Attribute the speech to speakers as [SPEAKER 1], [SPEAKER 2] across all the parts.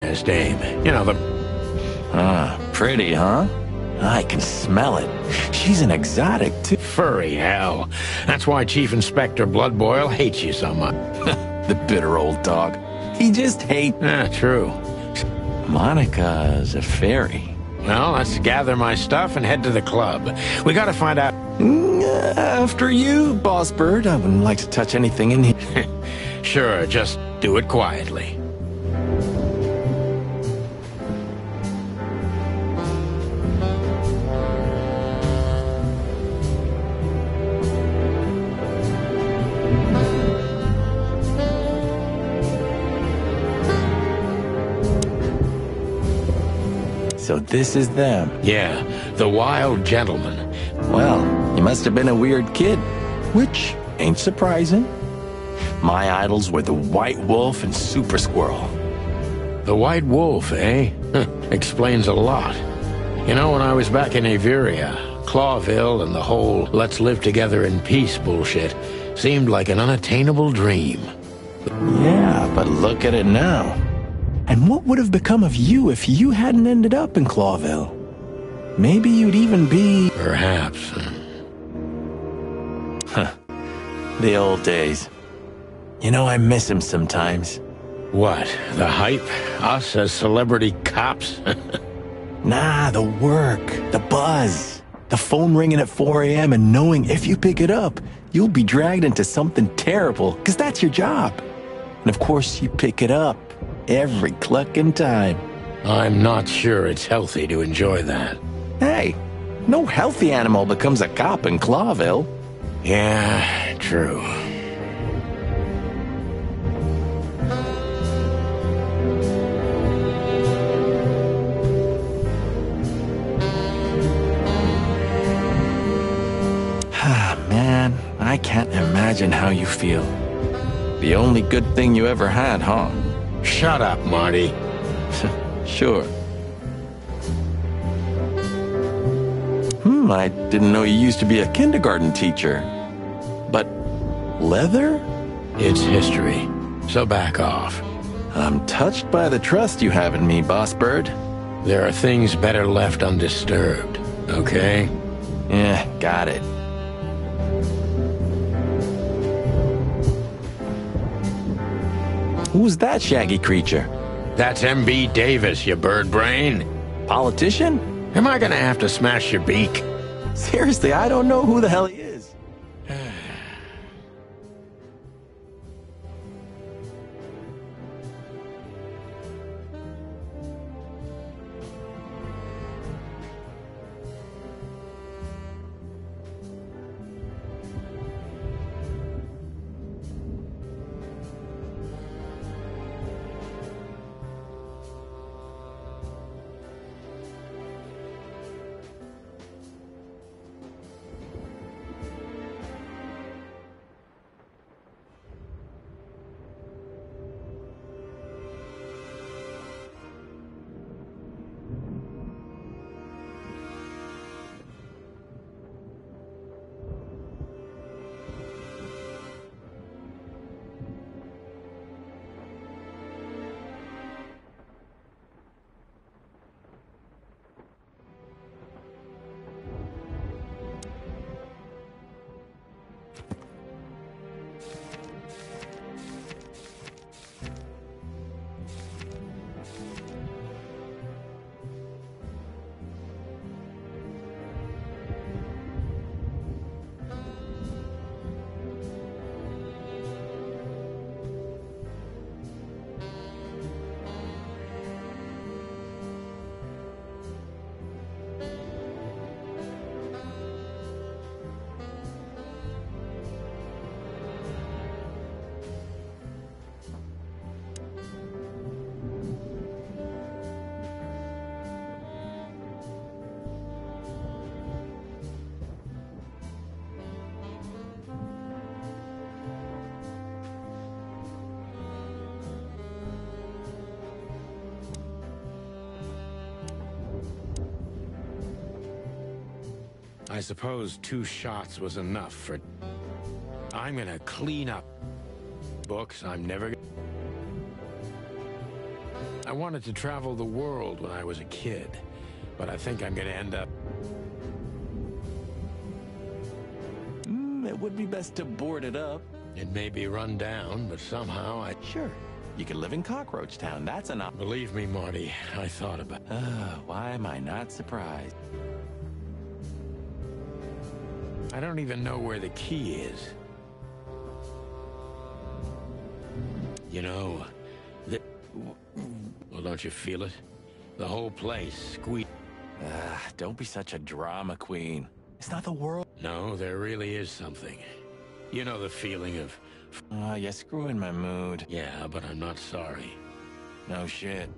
[SPEAKER 1] His dame. You know, the...
[SPEAKER 2] Ah, pretty, huh? I can smell it. She's an exotic, too.
[SPEAKER 1] Furry hell. That's why Chief Inspector Bloodboil hates you so much.
[SPEAKER 2] The bitter old dog. He just hates...
[SPEAKER 1] True.
[SPEAKER 2] Monica's a fairy.
[SPEAKER 1] Well, let's gather my stuff and head to the club. We gotta find out...
[SPEAKER 2] After you, Boss Bird. I wouldn't like to touch anything in here.
[SPEAKER 1] Sure, just do it quietly.
[SPEAKER 2] So this is them.
[SPEAKER 1] Yeah, the wild gentleman.
[SPEAKER 2] Well, you must have been a weird kid, which ain't surprising. My idols were the White Wolf and Super Squirrel.
[SPEAKER 1] The White Wolf, eh? Explains a lot. You know, when I was back in Averia, Clawville and the whole let's live together in peace bullshit seemed like an unattainable dream.
[SPEAKER 2] Yeah, but look at it now. And what would have become of you if you hadn't ended up in Clawville? Maybe you'd even be...
[SPEAKER 1] Perhaps.
[SPEAKER 2] Huh. The old days. You know, I miss him sometimes.
[SPEAKER 1] What? The hype? Us as celebrity cops?
[SPEAKER 2] Nah, the work, the buzz, the phone ringing at 4 a.m. and knowing if you pick it up, you'll be dragged into something terrible, because that's your job. And of course, you pick it up every clucking time.
[SPEAKER 1] I'm not sure it's healthy to enjoy that.
[SPEAKER 2] Hey, no healthy animal becomes a cop in Clawville.
[SPEAKER 1] Yeah, true.
[SPEAKER 2] Man, I can't imagine how you feel. The only good thing you ever had, huh?
[SPEAKER 1] Shut up, Marty.
[SPEAKER 2] Sure. I didn't know you used to be a kindergarten teacher. But leather?
[SPEAKER 1] It's history, so back off.
[SPEAKER 2] I'm touched by the trust you have in me, Boss Bird.
[SPEAKER 1] There are things better left undisturbed, okay?
[SPEAKER 2] Yeah, got it. Who's that shaggy creature?
[SPEAKER 1] That's M.B. Davis, you bird brain.
[SPEAKER 2] Politician?
[SPEAKER 1] Am I gonna have to smash your beak?
[SPEAKER 2] Seriously, I don't know who the hell he is.
[SPEAKER 1] I suppose 2 shots was enough for... I'm gonna clean up. Books I'm never... I wanted to travel the world when I was a kid, but I think I'm gonna end up...
[SPEAKER 2] It would be best to board it up.
[SPEAKER 1] It may be run down, but somehow I...
[SPEAKER 2] Sure. You could live in Cockroach Town. That's an option.
[SPEAKER 1] Believe me, Marty, I thought about...
[SPEAKER 2] Why am I not surprised?
[SPEAKER 1] I don't even know where the key is. You know, well, don't you feel it? The whole place squeak.
[SPEAKER 2] Don't be such a drama queen. It's not the world.
[SPEAKER 1] No, there really is something. You know the feeling of...
[SPEAKER 2] You're screwing my mood.
[SPEAKER 1] Yeah, but I'm not sorry.
[SPEAKER 2] No shit.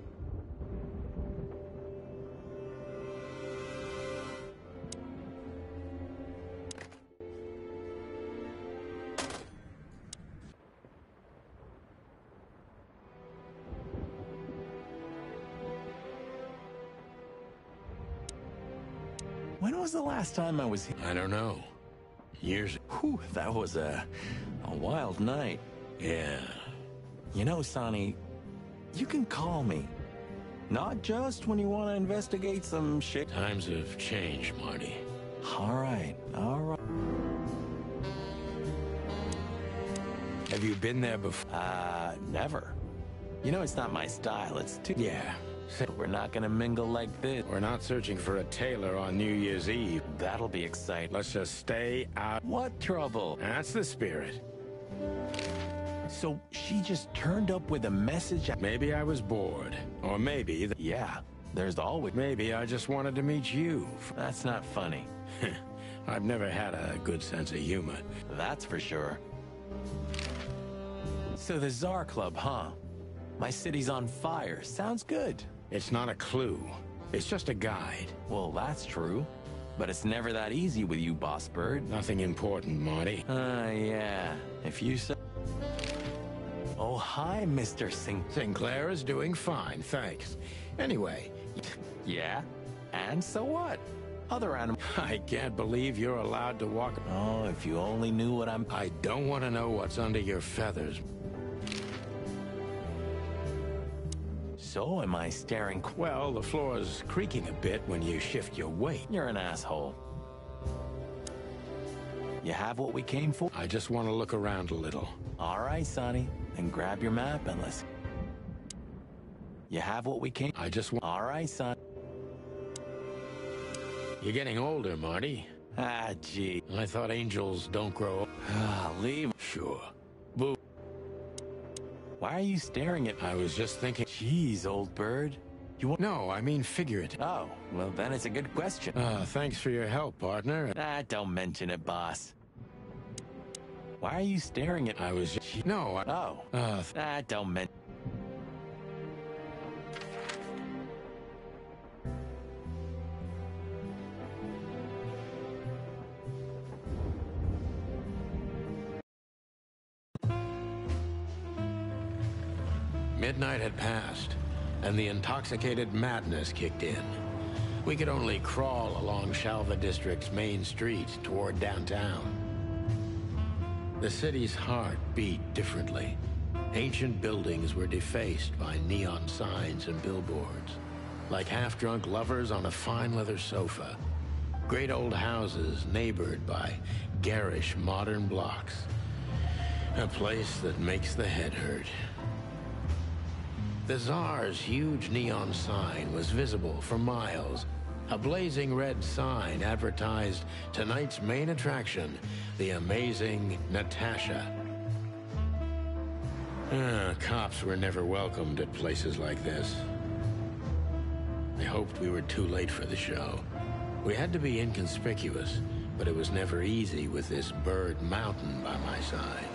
[SPEAKER 2] When was the last time I was here?
[SPEAKER 1] I don't know. Years...
[SPEAKER 2] Whew, that was a wild night.
[SPEAKER 1] Yeah.
[SPEAKER 2] You know, Sonny, you can call me. Not just when you want to investigate some shit.
[SPEAKER 1] Times have changed, Marty.
[SPEAKER 2] All right, all right.
[SPEAKER 1] Have you been there before?
[SPEAKER 2] Never. You know, it's not my style. It's too...
[SPEAKER 1] Yeah.
[SPEAKER 2] We're not gonna mingle like this.
[SPEAKER 1] We're not searching for a tailor on New Year's Eve.
[SPEAKER 2] That'll be exciting.
[SPEAKER 1] Let's just stay out.
[SPEAKER 2] What trouble?
[SPEAKER 1] That's the spirit.
[SPEAKER 2] So she just turned up with a message.
[SPEAKER 1] Maybe I was bored. Or maybe...
[SPEAKER 2] Yeah, there's always...
[SPEAKER 1] Maybe I just wanted to meet you.
[SPEAKER 2] That's not funny.
[SPEAKER 1] I've never had a good sense of humor.
[SPEAKER 2] That's for sure. So the Tsar Club, huh? My city's on fire. Sounds good.
[SPEAKER 1] It's not a clue. It's just a guide.
[SPEAKER 2] Well, that's true. But it's never that easy with you, Boss Bird.
[SPEAKER 1] Nothing important, Marty.
[SPEAKER 2] Yeah. If you say... Oh, hi, Mr.
[SPEAKER 1] Sinclair is doing fine, thanks. Anyway...
[SPEAKER 2] Yeah? And so what? Other animals...
[SPEAKER 1] I can't believe you're allowed to walk...
[SPEAKER 2] Oh, if you only knew what I'm...
[SPEAKER 1] I don't want to know what's under your feathers.
[SPEAKER 2] So am I staring...
[SPEAKER 1] Well, the floor's creaking a bit when you shift your weight.
[SPEAKER 2] You're an asshole. You have what we came for?
[SPEAKER 1] I just want to look around a little.
[SPEAKER 2] All right, Sonny. Then grab your map and let's... You have what we came...
[SPEAKER 1] I just want...
[SPEAKER 2] All right, son.
[SPEAKER 1] You're getting older, Marty.
[SPEAKER 2] Gee.
[SPEAKER 1] I thought angels don't grow up.
[SPEAKER 2] Leave.
[SPEAKER 1] Sure. Boo.
[SPEAKER 2] Why are you staring at me?
[SPEAKER 1] I was just thinking...
[SPEAKER 2] Jeez, old bird. You want...
[SPEAKER 1] No, I mean figurative.
[SPEAKER 2] Oh, well, then it's a good question.
[SPEAKER 1] Thanks for your help, partner.
[SPEAKER 2] Don't mention it, boss. Why are you staring at...
[SPEAKER 1] I was just... No, I...
[SPEAKER 2] Oh. Don't mention...
[SPEAKER 1] Midnight had passed, and the intoxicated madness kicked in. We could only crawl along Shalva District's main street toward downtown. The city's heart beat differently. Ancient buildings were defaced by neon signs and billboards, like half-drunk lovers on a fine leather sofa. Great old houses neighbored by garish modern blocks. A place that makes the head hurt. The Tsar's huge neon sign was visible for miles. A blazing red sign advertised tonight's main attraction, the amazing Natasha. Cops were never welcomed at places like this. I hoped we were too late for the show. We had to be inconspicuous, but it was never easy with this bird mountain by my side.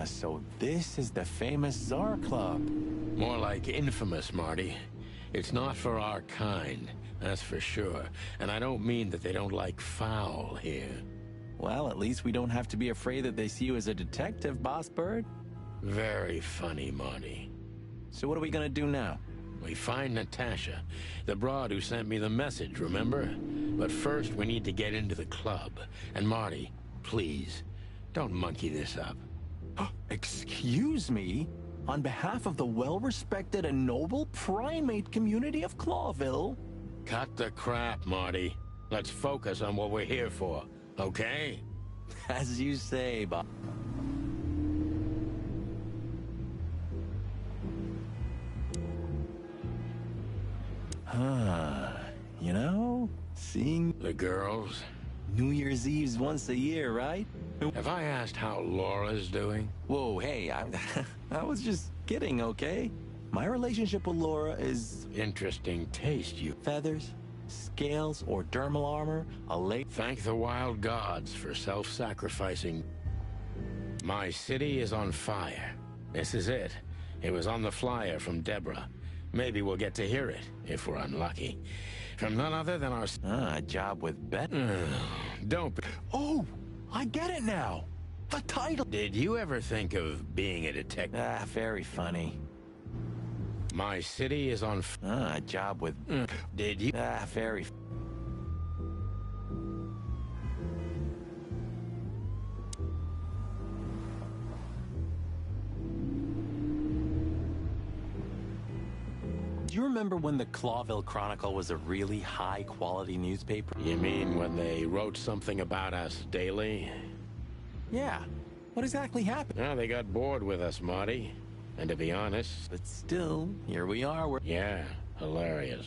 [SPEAKER 2] So this is the famous Tsar Club.
[SPEAKER 1] More like infamous, Marty. It's not for our kind, that's for sure. And I don't mean that they don't like foul here.
[SPEAKER 2] Well, at least we don't have to be afraid that they see you as a detective, Boss Bird.
[SPEAKER 1] Very funny, Marty.
[SPEAKER 2] So what are we gonna do now?
[SPEAKER 1] We find Natasha, the broad who sent me the message, remember? But first, we need to get into the club. And Marty, please, don't monkey this up.
[SPEAKER 2] Excuse me? On behalf of the well-respected and noble primate community of Clawville?
[SPEAKER 1] Cut the crap, Marty. Let's focus on what we're here for, okay?
[SPEAKER 2] As you say, Bob. You know, seeing
[SPEAKER 1] The girls?
[SPEAKER 2] New Year's Eve's once a year, right?
[SPEAKER 1] Have I asked how Laura's doing?
[SPEAKER 2] Whoa, hey, I was just kidding, okay? My relationship with Laura is
[SPEAKER 1] Interesting taste, you.
[SPEAKER 2] feathers, scales, or dermal armor, a late...
[SPEAKER 1] Thank the wild gods for self-sacrificing. My city is on fire. This is it. It was on the flyer from Deborah. Maybe we'll get to hear it, if we're unlucky. From none other than our...
[SPEAKER 2] a job with Bet...
[SPEAKER 1] Don't be...
[SPEAKER 2] Oh, I get it now! The title!
[SPEAKER 1] Did you ever think of being a detective?
[SPEAKER 2] Very funny.
[SPEAKER 1] My city is on...
[SPEAKER 2] A job with...
[SPEAKER 1] Did you...
[SPEAKER 2] very... Do you remember when the Clawville Chronicle was a really high-quality newspaper?
[SPEAKER 1] You mean when they wrote something about us daily?
[SPEAKER 2] Yeah. What exactly happened?
[SPEAKER 1] Well, they got bored with us, Marty. And to be honest...
[SPEAKER 2] But still, here we are. We're...
[SPEAKER 1] Yeah, hilarious.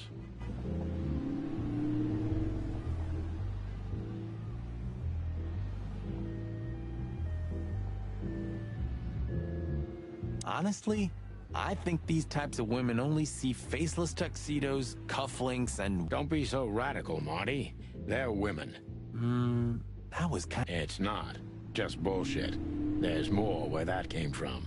[SPEAKER 2] Honestly, I think these types of women only see faceless tuxedos, cufflinks, and...
[SPEAKER 1] Don't be so radical, Marty. They're women.
[SPEAKER 2] That was kind...
[SPEAKER 1] It's not. Just bullshit. There's more where that came from.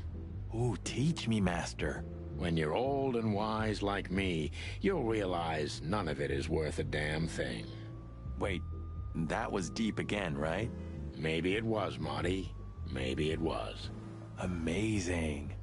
[SPEAKER 2] Ooh, teach me, master.
[SPEAKER 1] When you're old and wise like me, you'll realize none of it is worth a damn thing.
[SPEAKER 2] Wait, that was deep again, right?
[SPEAKER 1] Maybe it was, Marty. Maybe it was.
[SPEAKER 2] Amazing.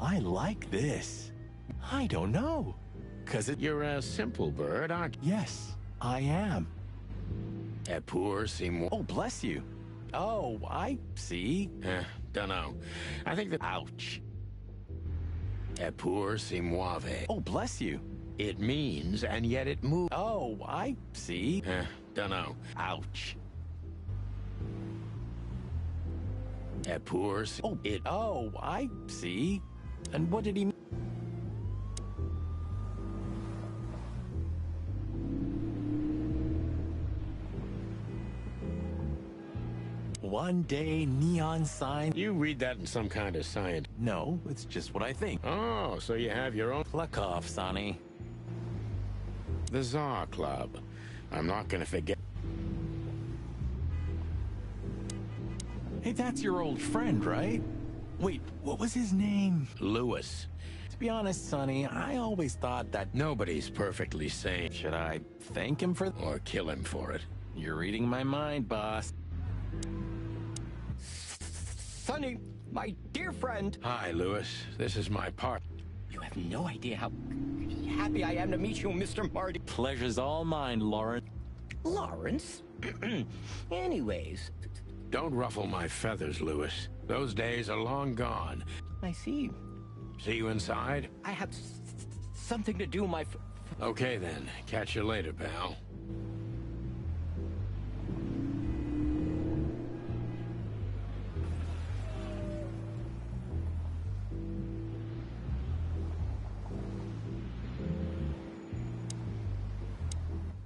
[SPEAKER 2] I like this. I don't know. 'Cause it...
[SPEAKER 1] You're a simple bird, aren't you?
[SPEAKER 2] Yes, I am.
[SPEAKER 1] A poor Seymour.
[SPEAKER 2] Oh, bless you. Oh, I see.
[SPEAKER 1] Dunno. I think that...
[SPEAKER 2] Ouch.
[SPEAKER 1] A poor Simoave.
[SPEAKER 2] Oh, bless you.
[SPEAKER 1] It means, and yet it moves.
[SPEAKER 2] Oh, I see.
[SPEAKER 1] Dunno.
[SPEAKER 2] Ouch.
[SPEAKER 1] A poor...
[SPEAKER 2] Oh, I see. And what did he mean? One day, neon sign...
[SPEAKER 1] You read that in some kind of science.
[SPEAKER 2] No, it's just what I think.
[SPEAKER 1] Oh, so you have your own...
[SPEAKER 2] Pluck off, Sonny.
[SPEAKER 1] The Tsar Club. I'm not gonna forget...
[SPEAKER 2] Hey, that's your old friend, right? Wait, what was his name?
[SPEAKER 1] Lewis.
[SPEAKER 2] To be honest, Sonny, I always thought that...
[SPEAKER 1] Nobody's perfectly sane.
[SPEAKER 2] Should I thank him for...
[SPEAKER 1] Or kill him for it.
[SPEAKER 2] You're reading my mind, boss.
[SPEAKER 3] Sonny, my dear friend.
[SPEAKER 1] Hi, Lewis. This is my part.
[SPEAKER 3] You have no idea how happy I am to meet you, Mr. Marty.
[SPEAKER 2] Pleasure's all mine, Lauren.
[SPEAKER 3] Lawrence? Anyways.
[SPEAKER 1] Don't ruffle my feathers, Lewis. Those days are long gone.
[SPEAKER 3] I see.
[SPEAKER 1] See you inside?
[SPEAKER 3] I have something to do, my...
[SPEAKER 1] Okay, then. Catch you later, pal.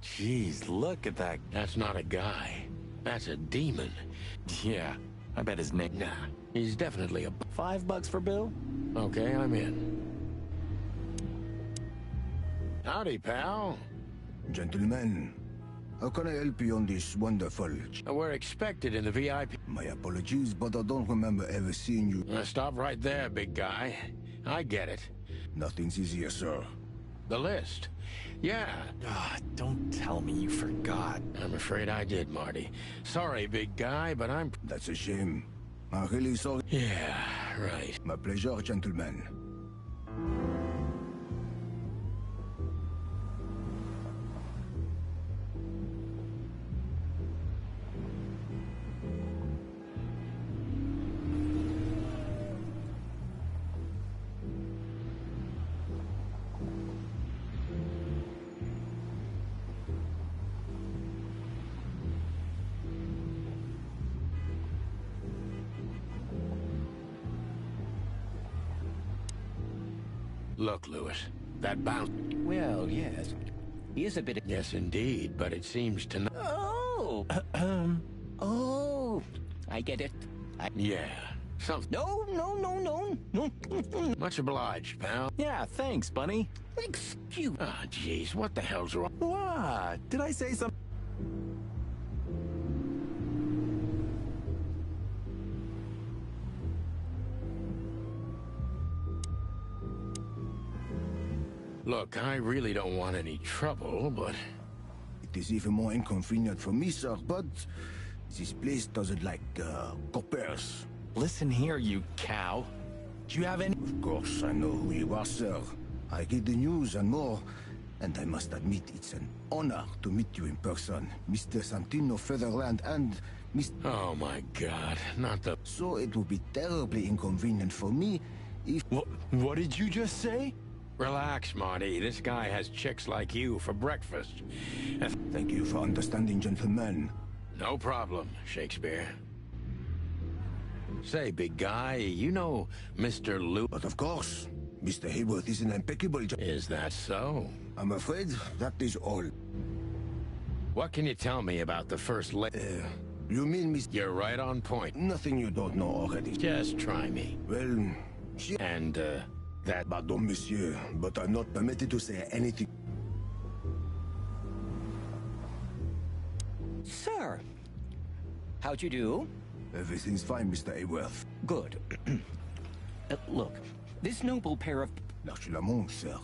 [SPEAKER 2] Jeez, look at that.
[SPEAKER 1] That's not a guy. That's a demon.
[SPEAKER 2] Yeah, I bet his name...
[SPEAKER 1] Nah, he's definitely a...
[SPEAKER 2] $5 for Bill?
[SPEAKER 1] Okay, I'm in. Howdy, pal.
[SPEAKER 4] Gentlemen, How can I help you on this wonderful...
[SPEAKER 1] We're expected in the VIP.
[SPEAKER 4] My apologies, but I don't remember ever seeing you.
[SPEAKER 1] Stop right there, big guy. I get it.
[SPEAKER 4] Nothing's easier, sir.
[SPEAKER 1] The list. Yeah.
[SPEAKER 2] Don't tell me you forgot.
[SPEAKER 1] I'm afraid I did, Marty. Sorry, big guy, but I'm...
[SPEAKER 4] That's a shame. I'm really sorry.
[SPEAKER 1] Yeah, right.
[SPEAKER 4] My pleasure, gentlemen.
[SPEAKER 1] Look, Lewis, that bounce...
[SPEAKER 3] Well, yes. He is a bit...
[SPEAKER 1] Yes, indeed, but it seems to...
[SPEAKER 3] Oh! Oh! I get it.
[SPEAKER 1] Yeah, something...
[SPEAKER 3] No.
[SPEAKER 1] Much obliged, pal.
[SPEAKER 2] Yeah, thanks, Bunny.
[SPEAKER 3] Excuse...
[SPEAKER 1] Ah, jeez, what the hell's wrong?
[SPEAKER 2] What? Did I say something?
[SPEAKER 1] Look, I really don't want any trouble, but...
[SPEAKER 4] It is even more inconvenient for me, sir, but this place doesn't like, coppers.
[SPEAKER 2] Listen here, you cow. Do you have any...
[SPEAKER 4] Of course, I know who you are, sir. I get the news and more, and I must admit it's an honor to meet you in person, Mr. Santino Featherland and Mr...
[SPEAKER 1] Oh, my God, not the...
[SPEAKER 4] So it will be terribly inconvenient for me if...
[SPEAKER 2] What did you just say?
[SPEAKER 1] Relax, Marty. This guy has chicks like you for breakfast.
[SPEAKER 4] Thank you for understanding, gentlemen.
[SPEAKER 1] No problem, Shakespeare. Say, big guy, you know Mr. Lou...
[SPEAKER 4] But of course, Mr. Hayworth is an impeccable job.
[SPEAKER 1] Is that so?
[SPEAKER 4] I'm afraid that is all.
[SPEAKER 1] What can you tell me about the first
[SPEAKER 4] You mean Mr.
[SPEAKER 1] You're right on point.
[SPEAKER 4] Nothing you don't know already.
[SPEAKER 1] Just try me.
[SPEAKER 4] Well, she...
[SPEAKER 1] And, that...
[SPEAKER 4] Pardon, monsieur, but I'm not permitted to say anything.
[SPEAKER 3] Sir, how'd you do?
[SPEAKER 4] Everything's fine, Mr. Hayworth.
[SPEAKER 3] Good. Look, this noble pair of...
[SPEAKER 4] L'arche-la-montre, sir.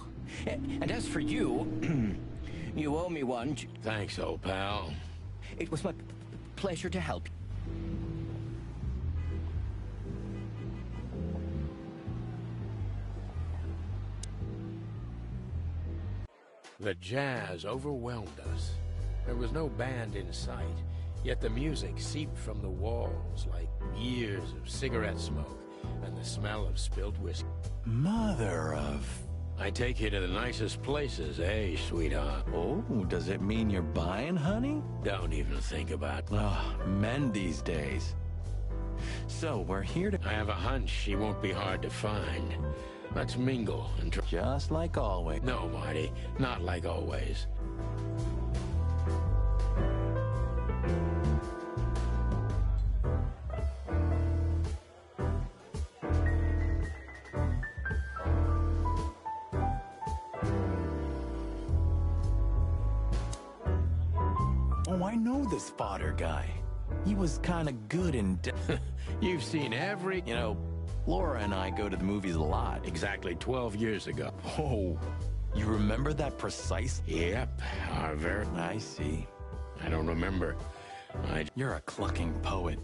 [SPEAKER 3] And as for you, you owe me one.
[SPEAKER 1] Thanks, old pal.
[SPEAKER 3] It was my pleasure to help you.
[SPEAKER 1] The jazz overwhelmed us. There was no band in sight, yet the music seeped from the walls like years of cigarette smoke and the smell of spilled whiskey.
[SPEAKER 2] Mother of...
[SPEAKER 1] I take you to the nicest places, eh, sweetheart?
[SPEAKER 2] Oh, does it mean you're buying, honey?
[SPEAKER 1] Don't even think about it.
[SPEAKER 2] Oh, men these days. So, we're here to...
[SPEAKER 1] I have a hunch she won't be hard to find. Let's mingle and try.
[SPEAKER 2] Just like always.
[SPEAKER 1] No, Marty, not like always.
[SPEAKER 2] Oh, I know this fodder guy. He was kind of good in...
[SPEAKER 1] You've seen every...
[SPEAKER 2] You know, Laura and I go to the movies a lot.
[SPEAKER 1] Exactly 12 years ago.
[SPEAKER 2] Oh, you remember that precise...
[SPEAKER 1] Yep, our very...
[SPEAKER 2] I see.
[SPEAKER 1] I don't remember.
[SPEAKER 2] You're a clucking poet.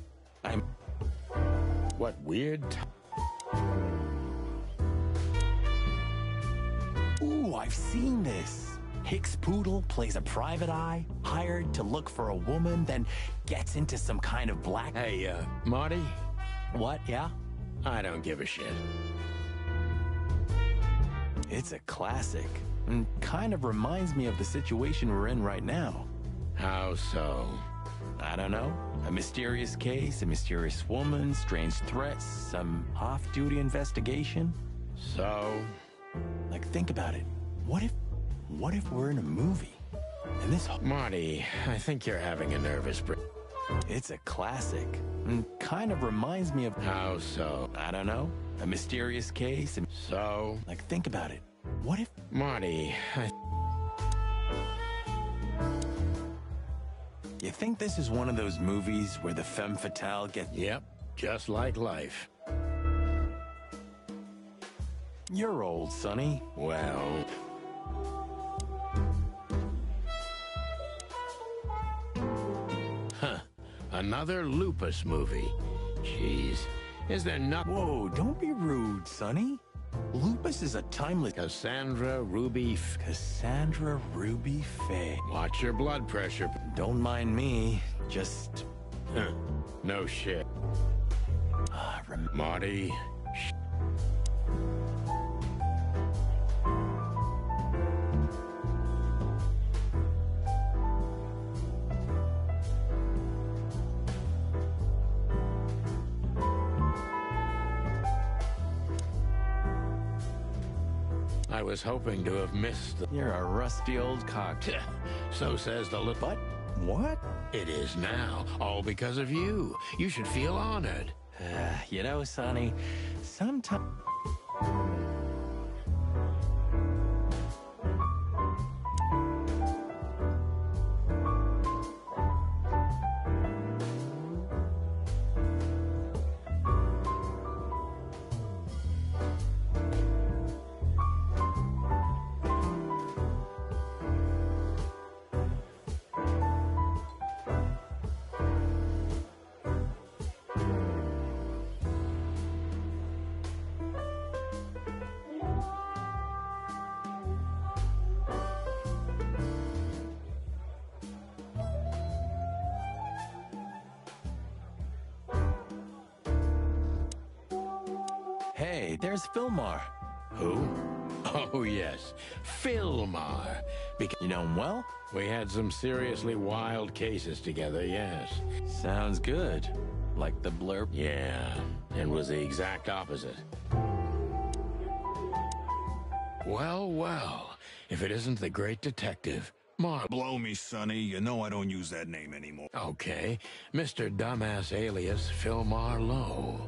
[SPEAKER 2] I'm...
[SPEAKER 1] What weird...
[SPEAKER 2] Ooh, I've seen this. Hicks Poodle plays a private eye, hired to look for a woman, then gets into some kind of black...
[SPEAKER 1] Hey, Marty?
[SPEAKER 2] What, yeah?
[SPEAKER 1] I don't give a shit.
[SPEAKER 2] It's a classic, and kind of reminds me of the situation we're in right now.
[SPEAKER 1] How so?
[SPEAKER 2] I don't know. A mysterious case, a mysterious woman, strange threats, some off-duty investigation.
[SPEAKER 1] So?
[SPEAKER 2] Like, think about it. What if we're in a movie? And this...
[SPEAKER 1] Marty, I think you're having a nervous break.
[SPEAKER 2] It's a classic, and kind of reminds me of...
[SPEAKER 1] How so?
[SPEAKER 2] I don't know. A mysterious case, and...
[SPEAKER 1] So?
[SPEAKER 2] Like, think about it. What if...
[SPEAKER 1] Marty,
[SPEAKER 2] You think this is one of those movies where the femme fatale gets...
[SPEAKER 1] Yep, just like life.
[SPEAKER 2] You're old, Sonny.
[SPEAKER 1] Well... Huh. Another lupus movie. Jeez. Is there not...
[SPEAKER 2] Whoa, don't be rude, Sonny. Lupus is a timeless...
[SPEAKER 1] Cassandra Ruby...
[SPEAKER 2] Cassandra Ruby Faye.
[SPEAKER 1] Watch your blood pressure.
[SPEAKER 2] Don't mind me, just...
[SPEAKER 1] Huh. No shit. Marty... I was hoping to have missed the...
[SPEAKER 2] You're a rusty old cock.
[SPEAKER 1] So says the little...
[SPEAKER 2] But what?
[SPEAKER 1] It is now, all because of you. You should feel honored.
[SPEAKER 2] You know, Sonny, sometimes... Hey, there's Fillmar.
[SPEAKER 1] Who? Oh, yes. Fillmar.
[SPEAKER 2] You know him well?
[SPEAKER 1] We had some seriously wild cases together, yes.
[SPEAKER 2] Sounds good. Like the blurb?
[SPEAKER 1] Yeah, and was the exact opposite. Well, well, if it isn't the great detective,
[SPEAKER 5] Blow me, Sonny. You know I don't use that name anymore.
[SPEAKER 1] Okay, Mr. Dumbass alias Fillmar Lowe.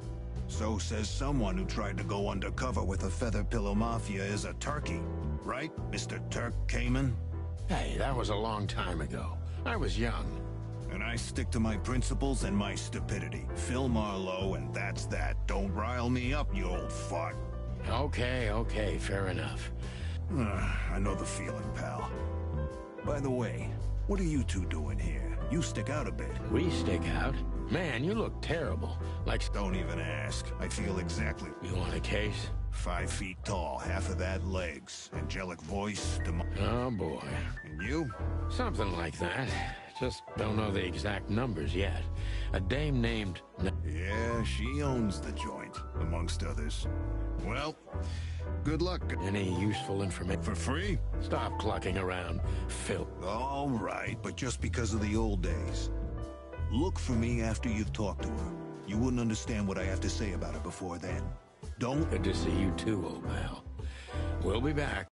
[SPEAKER 5] So says someone who tried to go undercover with a feather pillow mafia is a turkey. Right, Mr. Turk Cayman?
[SPEAKER 1] Hey, that was a long time ago. I was young.
[SPEAKER 5] And I stick to my principles and my stupidity. Phil Marlowe, and that's that. Don't rile me up, you old fart.
[SPEAKER 1] Okay, fair enough.
[SPEAKER 5] I know the feeling, pal. By the way, what are you two doing here? You stick out a bit.
[SPEAKER 1] We stick out? Man, you look terrible. Like...
[SPEAKER 5] Don't even ask. I feel exactly...
[SPEAKER 1] You want a case?
[SPEAKER 5] 5 feet tall, half of that legs. Angelic voice,
[SPEAKER 1] Oh, boy.
[SPEAKER 5] And you?
[SPEAKER 1] Something like that. Just don't know the exact numbers yet. A dame named...
[SPEAKER 5] Yeah, she owns the joint, amongst others. Well, good luck.
[SPEAKER 1] Any useful information?
[SPEAKER 5] For free?
[SPEAKER 1] Stop clucking around, Phil.
[SPEAKER 5] All right, but just because of the old days. Look for me after you've talked to her. You wouldn't understand what I have to say about her before then. Don't...
[SPEAKER 1] Good to see you too, old pal. We'll be back.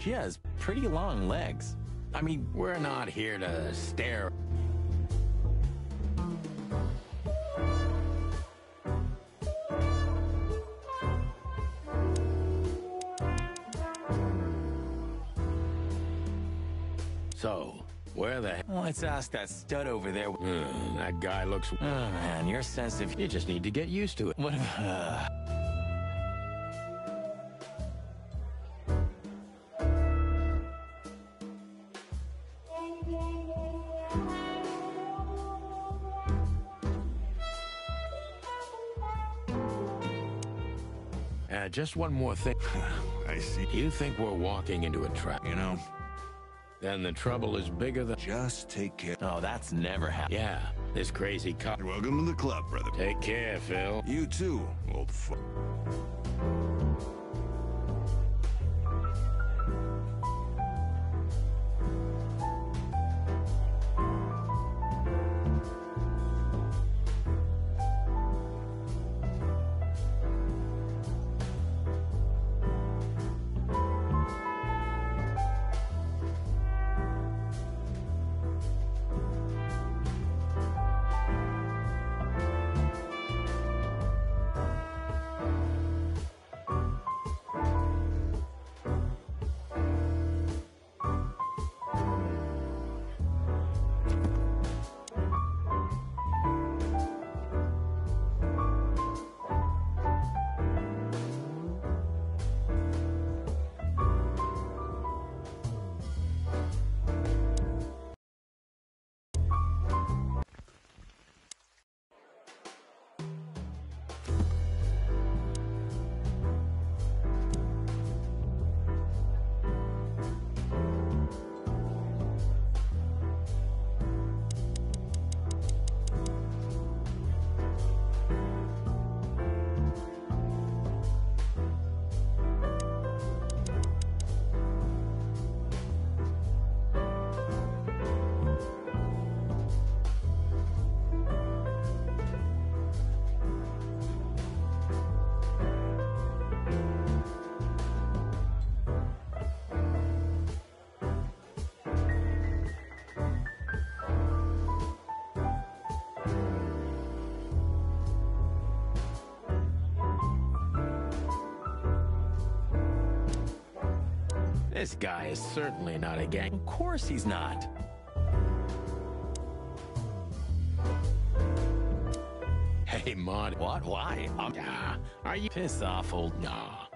[SPEAKER 2] She has pretty long legs. I mean,
[SPEAKER 1] We're not here to stare. So, where the hell?
[SPEAKER 2] let's ask that stud over there.
[SPEAKER 1] That guy looks...
[SPEAKER 2] Oh, man, you're sensitive.
[SPEAKER 1] You just need to get used to it.
[SPEAKER 2] What if...
[SPEAKER 1] Just one more thing.
[SPEAKER 5] I see.
[SPEAKER 1] You think we're walking into a trap?
[SPEAKER 5] You know,
[SPEAKER 1] Then the trouble is bigger than...
[SPEAKER 5] just take care.
[SPEAKER 2] Oh, that's never happened.
[SPEAKER 1] Yeah, this crazy cop...
[SPEAKER 5] Welcome to the club, brother.
[SPEAKER 1] Take care, Phil.
[SPEAKER 5] You too, old fuck.
[SPEAKER 1] This guy is certainly not a gang...
[SPEAKER 2] Of course he's not.
[SPEAKER 1] Hey, Maud.
[SPEAKER 2] What? Why?
[SPEAKER 1] Are you...
[SPEAKER 2] Piss off, old...
[SPEAKER 1] Nah.